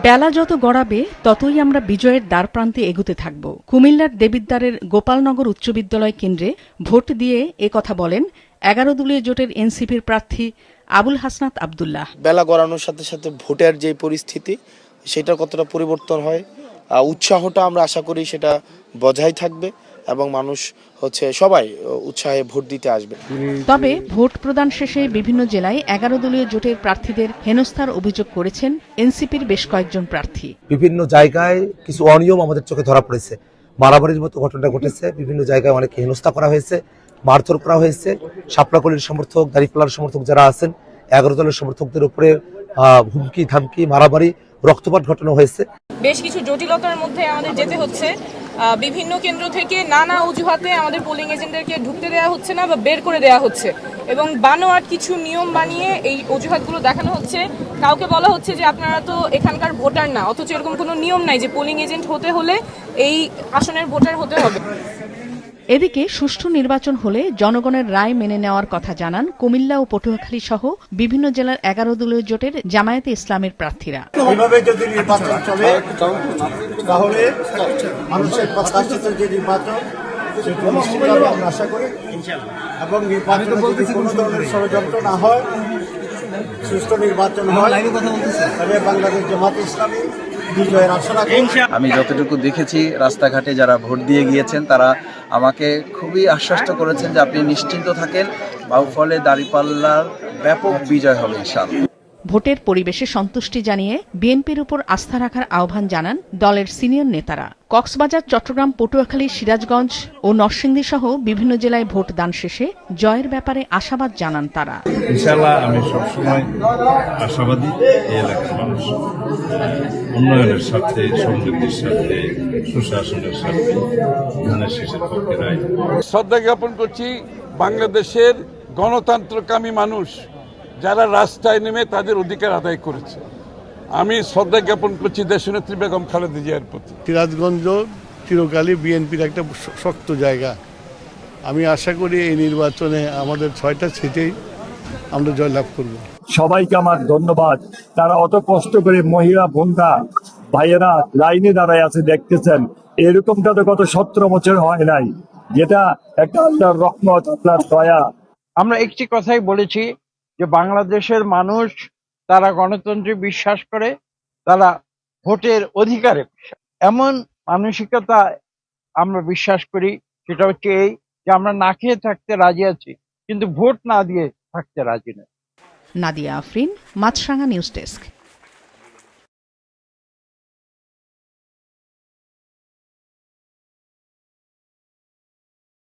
বেলা যত গড়াবে ততই আমরা বিজয়ের দ্বারপ্রান্তে এগুতে থাকব। কুমিল্লার দেবিদ্বারের গোপালনগর উচ্চ বিদ্যালয় কেন্দ্রে ভোট দিয়ে কথা বলেন 11 দলীয় জোটের এনসিপির প্রার্থী আবুল হাসনাত আব্দুল্লাহ। বেলা গড়ানোর সাথে সাথে ভোটের যে পরিস্থিতি সেটা কতটা পরিবর্তন হয়, উৎসাহটা আমরা আশা করি সেটা বজায় থাকবে এবং মানুষ সবাই উৎসাহে ভোট দিতে আসবে। তবে ভোট প্রদান শেষে বিভিন্ন জেলায় 11 দলীয় জোটের প্রার্থীদের হেনস্থার অভিযোগ করেছেন এনসিপির বেশ কয়েকজন প্রার্থী। বিভিন্ন জায়গায় কিছু অনিয়ম আমাদের চোখে ধরা পড়েছে, মারামারির মতো ঘটনা ঘটেছে, বিভিন্ন জায়গায় অনেক হেনস্থা করা হয়েছে, মারধর করা হয়েছে। শাপলাকলির সমর্থক, দাঁড়িপাল্লার সমর্থক যারা আছেন 11 দলের সমর্থকদের উপরে হুমকি ধামকি, মারামারি, রক্তপাত ঘটানো হয়েছে। বেশ কিছু জটিলতার মধ্যে আমাদের যেতে হচ্ছে। বিভিন্ন কেন্দ্র থেকে নানা অজুহাতে আমাদের পোলিং এজেন্টদেরকে ঢুকতে দেওয়া হচ্ছে না বা বের করে দেওয়া হচ্ছে, এবং বানোয়াট কিছু নিয়ম বানিয়ে এই অজুহাতগুলো দেখানো হচ্ছে। কাউকে বলা হচ্ছে যে আপনারা তো এখানকার ভোটার না, অথচ এরকম কোনো নিয়ম নাই যে পোলিং এজেন্ট হতে হলে এই আসনের ভোটার হতে হবে। এদিকে সুষ্ঠু নির্বাচন হলে জনগণের রায় মেনে নেওয়ার কথা জানান কুমিল্লা ও পটুয়াখালী সহ বিভিন্ন জেলার 11 দলীয় জোটের জামায়াতে ইসলামের প্রার্থীরা। এভাবে যদি নির্বাচন চলে তাহলে মানুষের প্রত্যাশিত যে নির্বাচন সেটা নিশ্চিতভাবে আমরা আশা করি, এবং নির্বাচনে যদি কোনো ধরনের ষড়যন্ত্র না হয়, সুষ্ঠু নির্বাচন হয়, তবে বাংলাদেশ জামায়াতে ইসলামী বিজয়ের আশা রাখি। আমি যতটুকু দেখেছি রাস্তাঘাটে যারা ভোট দিয়ে গিয়েছেন তারা আমাকে খুবই আশ্বস্ত করেছেন যে আপনি নিশ্চিন্ত থাকেন, বাহুফলে দাঁড়িপাল্লার ব্যাপক বিজয় হবে ইনশাআল্লাহ। ভোটের পরিবেশে সন্তুষ্টি জানিয়ে বিএনপির উপর আস্থা রাখার আহ্বান জানান দলের সিনিয়র নেতারা। কক্সবাজার, চট্টগ্রাম, পটুয়াখালী, সিরাজগঞ্জ ও নরসিংদী সহ বিভিন্ন জেলায় ভোট দান শেষে জয়ের ব্যাপারে আশাবাদ জানান তারা। ইনশাআল্লাহ আমি সবসময় আশাবাদী, এই এলাকার মানুষ উন্নয়নের সাথে, সমৃদ্ধির সাথে, সুশাসনের সাথে ধানের শেষের পক্ষে রায়। শ্রদ্ধা জ্ঞাপন করছি বাংলাদেশের গণতন্ত্রকামী মানুষ যারা রাস্তায় নেমে তাদের অধিকার আদায় করেছে। আমি শ্রদ্ধা জ্ঞাপন করছি দেশনেত্রী বেগম খালেদা জিয়ার প্রতি। সিরাজগঞ্জ চিরকালই বিএনপির একটা শক্ত জায়গা। আমি আশা করি এই নির্বাচনে আমাদের 6টা সিটেই আমরা জয়লাভ করব। সবাইকে আমার ধন্যবাদ। তারা অত কষ্ট করে মহিলা বোনরা ভাইয়েরা লাইনে দাঁড়ায় আছে, দেখতেছেন এরকমটা তো গত 17 বছর হয় নাই, যেটা একটা আল্লাহর রহমত, আল্লাহর দয়া। আমরা একটি কথাই বলেছি যে বাংলাদেশের মানুষ তারা গণতন্ত্রে বিশ্বাস করে, তারা ভোটের অধিকারে এমন মানসিকতা আমরা বিশ্বাস করি। সেটা হচ্ছে এই যে আমরা না খেয়ে থাকতে রাজি আছি, কিন্তু ভোট না দিয়ে থাকতে রাজি নয়। নাদিয়া আফরিন, মাছরাঙা নিউজ ডেস্ক।